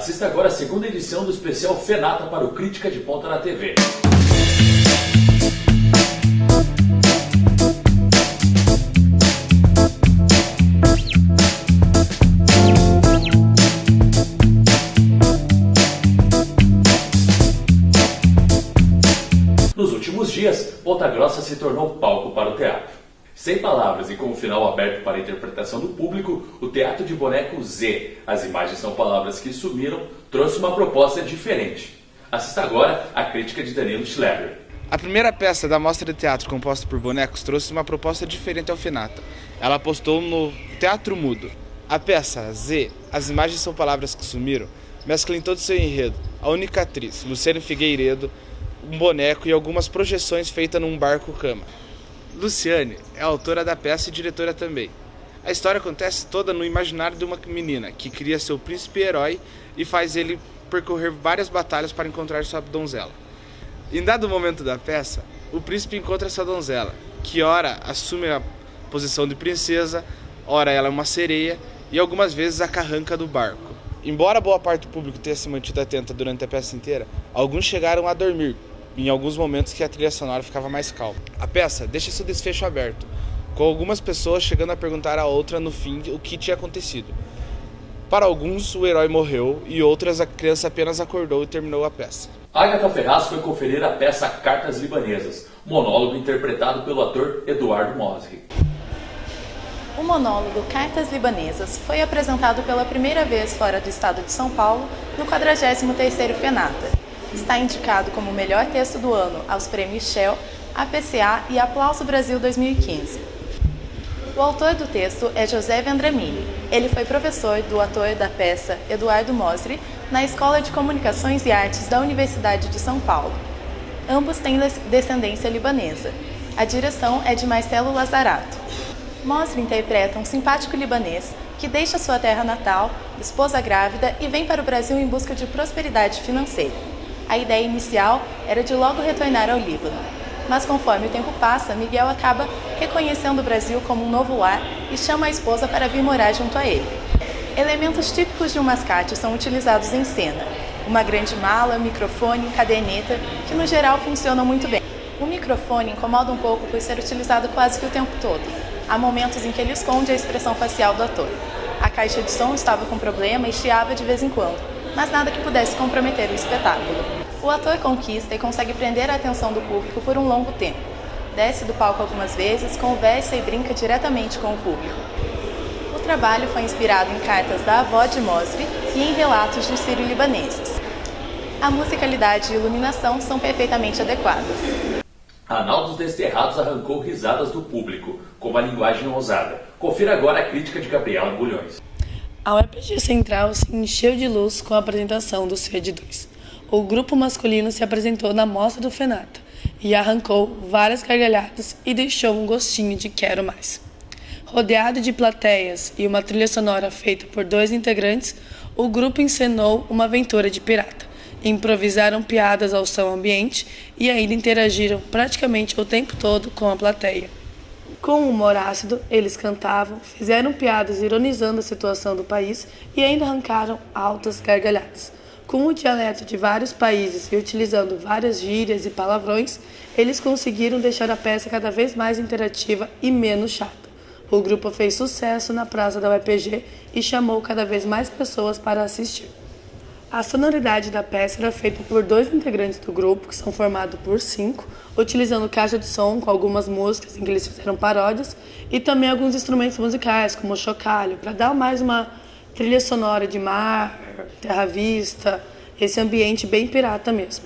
Assista agora a segunda edição do especial Fenata para o Crítica de Ponta na TV. Nos últimos dias, Ponta Grossa se tornou palco para o teatro. Sem palavras e com o final aberto para a interpretação do público, o Teatro de Boneco Z, As Imagens São Palavras que Sumiram, trouxe uma proposta diferente. Assista agora a crítica de Danilo Schleber. A primeira peça da mostra de teatro composta por bonecos trouxe uma proposta diferente ao Fenata. Ela apostou no teatro mudo. A peça Z, As Imagens São Palavras que Sumiram, mescla em todo seu enredo a única atriz, Luciane Figueiredo, um boneco e algumas projeções feitas num barco-cama. Luciane é autora da peça e diretora também. A história acontece toda no imaginário de uma menina que cria seu príncipe herói e faz ele percorrer várias batalhas para encontrar sua donzela. Em dado momento da peça, o príncipe encontra sua donzela, que ora assume a posição de princesa, ora ela é uma sereia e algumas vezes a carranca do barco. Embora boa parte do público tenha se mantido atenta durante a peça inteira, alguns chegaram a dormir em alguns momentos que a trilha sonora ficava mais calma. A peça deixa seu desfecho aberto, com algumas pessoas chegando a perguntar a outra no fim o que tinha acontecido. Para alguns, o herói morreu e outras, a criança apenas acordou e terminou a peça. Agatha Ferraz foi conferir a peça Cartas Libanesas, monólogo interpretado pelo ator Eduardo Mosri. O monólogo Cartas Libanesas foi apresentado pela primeira vez fora do estado de São Paulo no 43º Fenata. Está indicado como o melhor texto do ano aos prêmios Shell, APCA e Aplauso Brasil 2015. O autor do texto é José Vendramini. Ele foi professor do ator da peça Eduardo Mosri na Escola de Comunicações e Artes da Universidade de São Paulo. Ambos têm descendência libanesa. A direção é de Marcelo Lazarato. Mosri interpreta um simpático libanês que deixa sua terra natal, esposa grávida e vem para o Brasil em busca de prosperidade financeira. A ideia inicial era de logo retornar ao Líbano, mas conforme o tempo passa, Miguel acaba reconhecendo o Brasil como um novo lar e chama a esposa para vir morar junto a ele. Elementos típicos de um mascate são utilizados em cena: uma grande mala, microfone, caderneta, que no geral funcionam muito bem. O microfone incomoda um pouco por ser utilizado quase que o tempo todo. Há momentos em que ele esconde a expressão facial do ator. A caixa de som estava com problema e chiava de vez em quando, mas nada que pudesse comprometer o espetáculo. O ator conquista e consegue prender a atenção do público por um longo tempo. Desce do palco algumas vezes, conversa e brinca diretamente com o público. O trabalho foi inspirado em cartas da avó de Mosri e em relatos de sírio-libaneses. A musicalidade e iluminação são perfeitamente adequadas. Arnaldo Desterrados arrancou risadas do público, com uma linguagem ousada. Confira agora a crítica de Gabriela Bulhões. A UEPG Central se encheu de luz com a apresentação do Sede 2. O grupo masculino se apresentou na mostra do Fenata e arrancou várias gargalhadas e deixou um gostinho de quero mais. Rodeado de plateias e uma trilha sonora feita por 2 integrantes, o grupo encenou uma aventura de pirata. Improvisaram piadas ao som ambiente e ainda interagiram praticamente o tempo todo com a plateia. Com humor ácido, eles cantavam, fizeram piadas ironizando a situação do país e ainda arrancaram altas gargalhadas. Com o dialeto de vários países e utilizando várias gírias e palavrões, eles conseguiram deixar a peça cada vez mais interativa e menos chata. O grupo fez sucesso na praça da UEPG e chamou cada vez mais pessoas para assistir. A sonoridade da peça era feita por 2 integrantes do grupo, que são formados por 5, utilizando caixa de som com algumas músicas em que eles fizeram paródias e também alguns instrumentos musicais, como o chocalho, para dar mais uma trilha sonora de mar, terra à vista, esse ambiente bem pirata mesmo.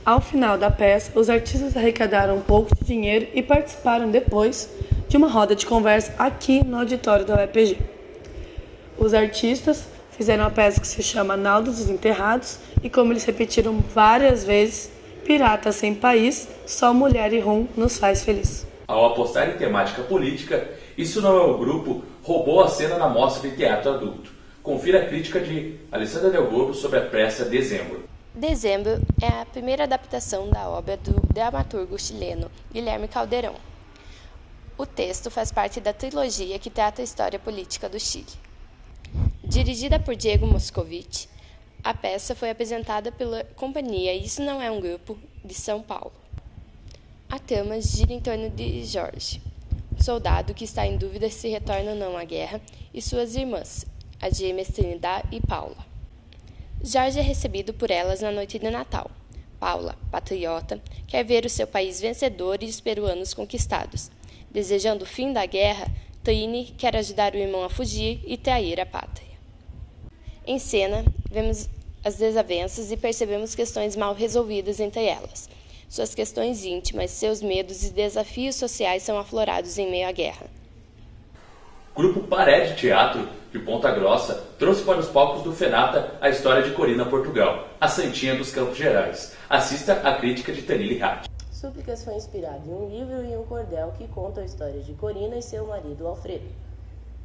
Ao final da peça, os artistas arrecadaram um pouco de dinheiro e participaram depois de uma roda de conversa aqui no auditório da UEPG. Os artistas fizeram uma peça que se chama Naldo dos Enterrados e, como eles repetiram várias vezes, pirata sem país, só mulher e rum nos faz feliz. Ao apostar em temática política, Isso Não É o Grupo roubou a cena na mostra de teatro adulto. Confira a crítica de Alessandra Del Gorro sobre a peça Dezembro. Dezembro é a primeira adaptação da obra do dramaturgo chileno Guilherme Calderón. O texto faz parte da trilogia que trata a história política do Chile. Dirigida por Diego Moscovitch, A peça foi apresentada pela companhia Isso Não É um Grupo, de São Paulo. A trama gira em torno de Jorge, soldado que está em dúvida se retorna ou não à guerra, e suas irmãs, as gêmeas Trinidad e Paula. Jorge é recebido por elas na noite de Natal. Paula, patriota, quer ver o seu país vencedor e os peruanos conquistados. Desejando o fim da guerra, Trini quer ajudar o irmão a fugir e trair a pátria. Em cena, vemos as desavenças e percebemos questões mal resolvidas entre elas. Suas questões íntimas, seus medos e desafios sociais são aflorados em meio à guerra. O grupo Paré de Teatro, de Ponta Grossa, trouxe para os palcos do FENATA a história de Corina Portugal, a Santinha dos Campos Gerais. Assista a crítica de Tanili Ratti. Súplicas foi inspirado em um livro e um cordel que conta a história de Corina e seu marido Alfredo.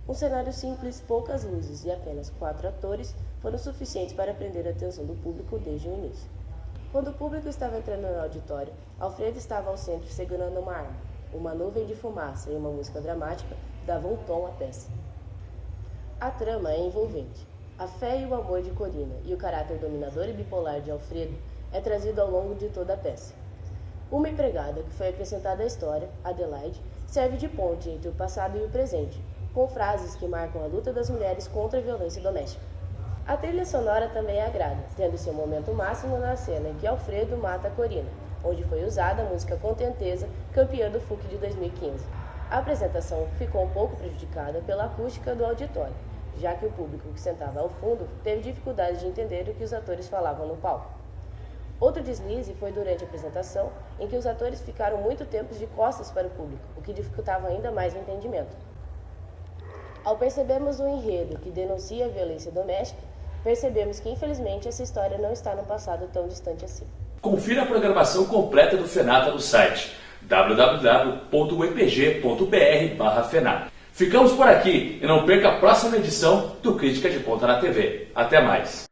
Um cenário simples, poucas luzes e apenas 4 atores foram suficientes para prender a atenção do público desde o início. Quando o público estava entrando no auditório, Alfredo estava ao centro segurando uma arma. Uma nuvem de fumaça e uma música dramática davam um tom à peça. A trama é envolvente. A fé e o amor de Corina e o caráter dominador e bipolar de Alfredo é trazido ao longo de toda a peça. Uma empregada que foi acrescentada à história, Adelaide, serve de ponte entre o passado e o presente, com frases que marcam a luta das mulheres contra a violência doméstica. A trilha sonora também agrada, tendo seu momento máximo na cena em que Alfredo mata Corina, onde foi usada a música Contenteza, campeã do FUC de 2015. A apresentação ficou um pouco prejudicada pela acústica do auditório, já que o público que sentava ao fundo teve dificuldade de entender o que os atores falavam no palco. Outro deslize foi durante a apresentação, em que os atores ficaram muito tempo de costas para o público, o que dificultava ainda mais o entendimento. Ao percebermos um enredo que denuncia a violência doméstica, percebemos que, infelizmente, essa história não está no passado tão distante assim. Confira a programação completa do FENATA no site www.upg.br/FENATA. Ficamos por aqui e não perca a próxima edição do Crítica de Ponta na TV. Até mais!